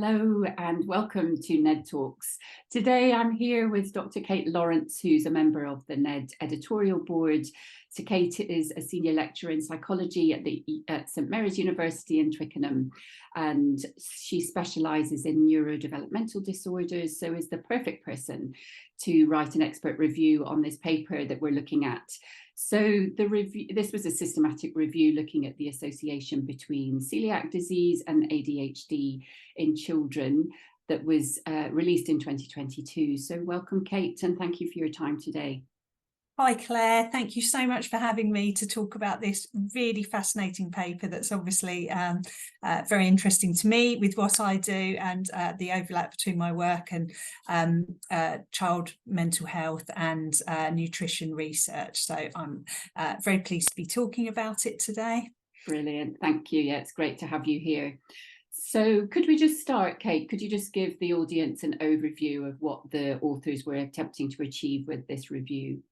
Hello and welcome to NED Talks. Today I'm here with Dr. Kate Lawrence, who's a member of the NED editorial board. So Kate is a senior lecturer in psychology at St Mary's University in Twickenham, and she specialises in neurodevelopmental disorders, so is the perfect person to write an expert review on this paper that we're looking at. So this was a systematic review looking at the association between celiac disease and ADHD in children that was released in 2022. So welcome, Kate, and thank you for your time today. Hi, Claire. Thank you so much for having me to talk about this really fascinating paper that's obviously very interesting to me with what I do and the overlap between my work and child mental health and nutrition research. So I'm very pleased to be talking about it today. Brilliant. Thank you. Yeah, it's great to have you here. So could we just start, Kate? Could you just give the audience an overview of what the authors were attempting to achieve with this review?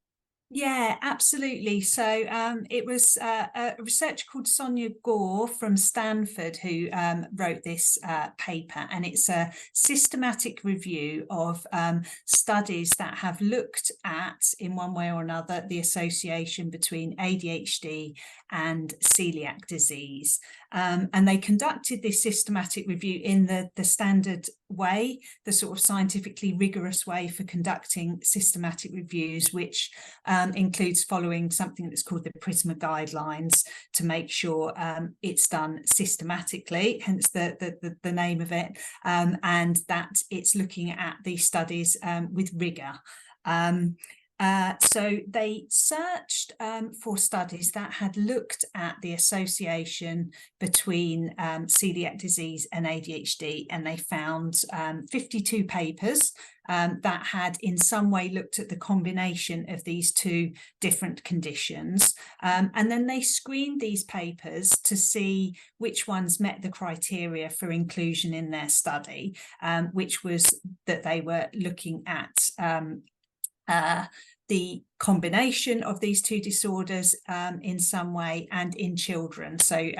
Yeah, absolutely. So it was a researcher called Sonia Gore from Stanford who wrote this paper, and it's a systematic review of studies that have looked at, in one way or another, the association between ADHD and celiac disease. And they conducted this systematic review in the standard way, the sort of scientifically rigorous way for conducting systematic reviews, which includes following something that's called the PRISMA guidelines to make sure it's done systematically, hence the name of it, and that it's looking at these studies with rigor. So they searched for studies that had looked at the association between celiac disease and ADHD, and they found 52 papers that had in some way looked at the combination of these two different conditions. And then they screened these papers to see which ones met the criteria for inclusion in their study, which was that they were looking at the combination of these two disorders in some way and in children, so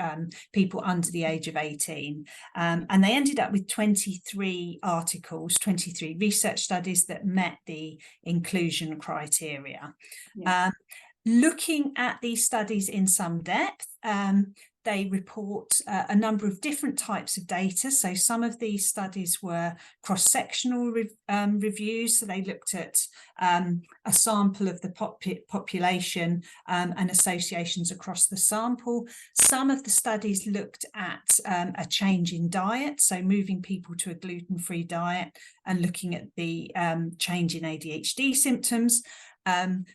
people under the age of 18. And they ended up with 23 articles, 23 research studies that met the inclusion criteria. Yeah. Looking at these studies in some depth, they report a number of different types of data. So some of these studies were cross-sectional reviews. So they looked at a sample of the population and associations across the sample. Some of the studies looked at a change in diet, so moving people to a gluten-free diet and looking at the change in ADHD symptoms.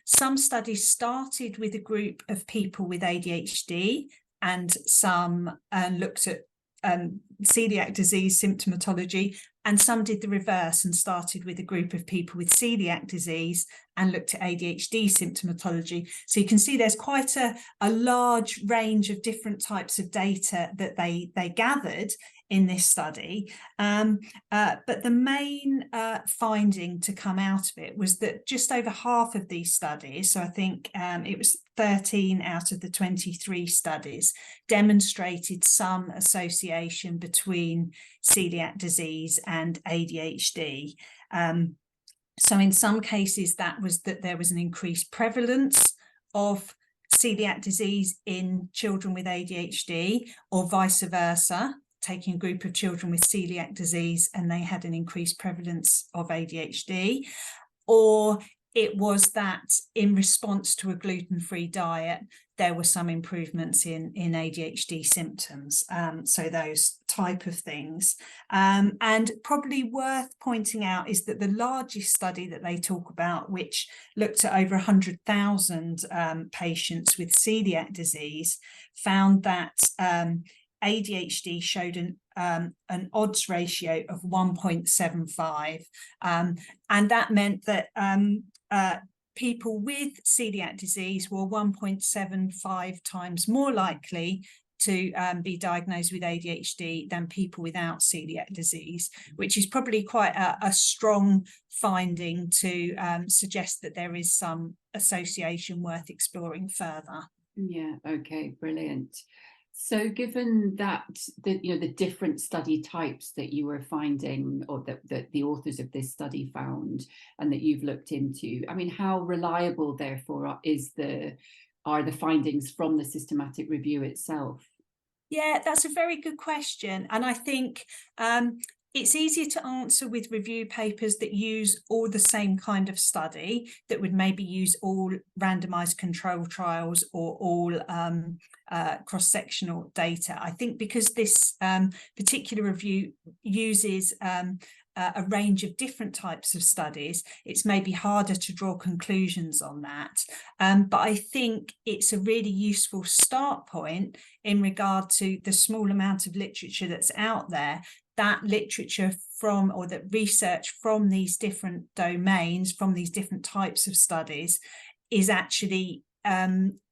Some studies started with a group of people with ADHD, and some looked at celiac disease symptomatology, and some did the reverse and started with a group of people with celiac disease and looked at ADHD symptomatology. So you can see there's quite a large range of different types of data that they gathered in this study. But the main finding to come out of it was that just over half of these studies, so I think it was 13 out of the 23 studies, demonstrated some association between celiac disease and ADHD. So in some cases that was that there was an increased prevalence of celiac disease in children with ADHD, or vice versa, taking a group of children with celiac disease and they had an increased prevalence of ADHD, or it was that in response to a gluten-free diet, there were some improvements in ADHD symptoms. So those type of things. And probably worth pointing out is that the largest study that they talk about, which looked at over 100,000 patients with celiac disease, found that ADHD showed an odds ratio of 1.75, and that meant that people with celiac disease were 1.75 times more likely to be diagnosed with ADHD than people without celiac disease, which is probably quite a strong finding to suggest that there is some association worth exploring further. Yeah, okay, brilliant. So given that the different study types that you were finding, or that the authors of this study found and that you've looked into, I mean, how reliable therefore are the findings from the systematic review itself? Yeah, that's a very good question. And I think it's easier to answer with review papers that use all the same kind of study, that would maybe use all randomized control trials or all cross-sectional data. I think because this particular review uses a range of different types of studies, it's maybe harder to draw conclusions on that. But I think it's a really useful start point in regard to the small amount of literature that's out there. That literature from, or that research from these different domains, from these different types of studies, is actually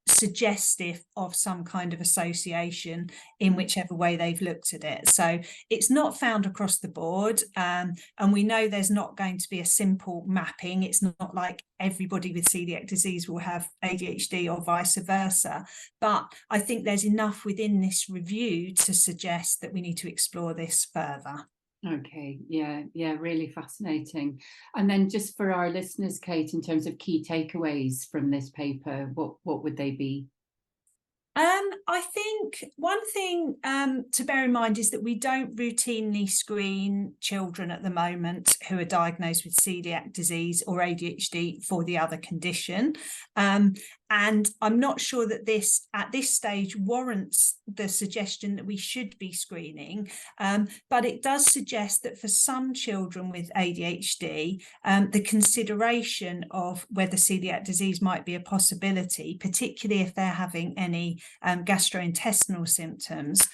suggestive of some kind of association in whichever way they've looked at it. So it's not found across the board, and we know there's not going to be a simple mapping. It's not like everybody with celiac disease will have ADHD or vice versa, but I think there's enough within this review to suggest that we need to explore this further. Okay, yeah, really fascinating. And then just for our listeners, Kate, in terms of key takeaways from this paper, what would they be? I think one thing to bear in mind is that we don't routinely screen children at the moment who are diagnosed with celiac disease or ADHD for the other condition. And I'm not sure that this, at this stage, warrants the suggestion that we should be screening, but it does suggest that for some children with ADHD, the consideration of whether celiac disease might be a possibility, particularly if they're having any gastrointestinal symptoms,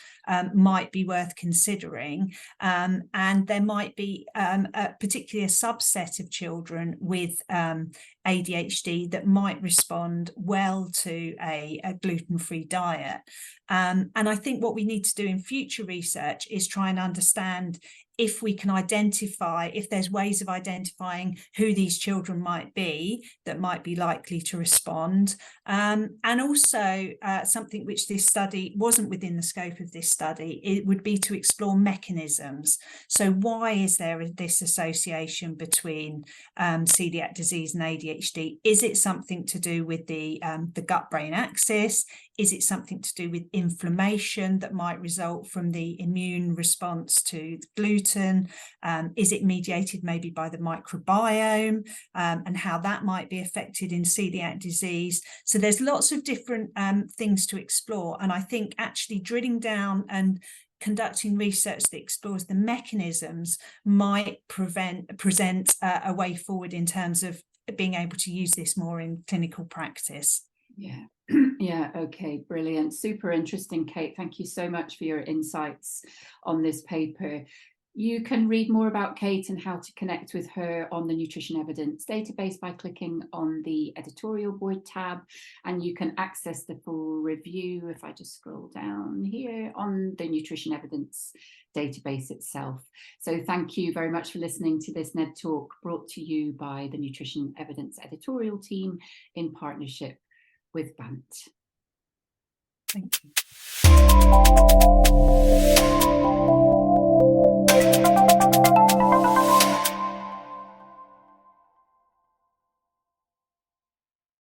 might be worth considering. And there might be particularly a subset of children with ADHD that might respond well to a gluten-free diet. And I think what we need to do in future research is try and understand if we can identify, if there's ways of identifying who these children might be that might be likely to respond. And also something which this study wasn't within the scope of this study, it would be to explore mechanisms. So why is there this association between celiac disease and ADHD? Is it something to do with the gut-brain axis? Is it something to do with inflammation that might result from the immune response to the gluten? Is it mediated maybe by the microbiome and how that might be affected in celiac disease? So there's lots of different things to explore. And I think actually drilling down and conducting research that explores the mechanisms might present a way forward in terms of being able to use this more in clinical practice. Yeah. Yeah, okay, brilliant. Super interesting, Kate. Thank you so much for your insights on this paper. You can read more about Kate and how to connect with her on the Nutrition Evidence database by clicking on the editorial board tab, and you can access the full review, if I just scroll down here, on the Nutrition Evidence database itself. So thank you very much for listening to this NED Talk, brought to you by the Nutrition Evidence editorial team in partnership with BANT. Thank you.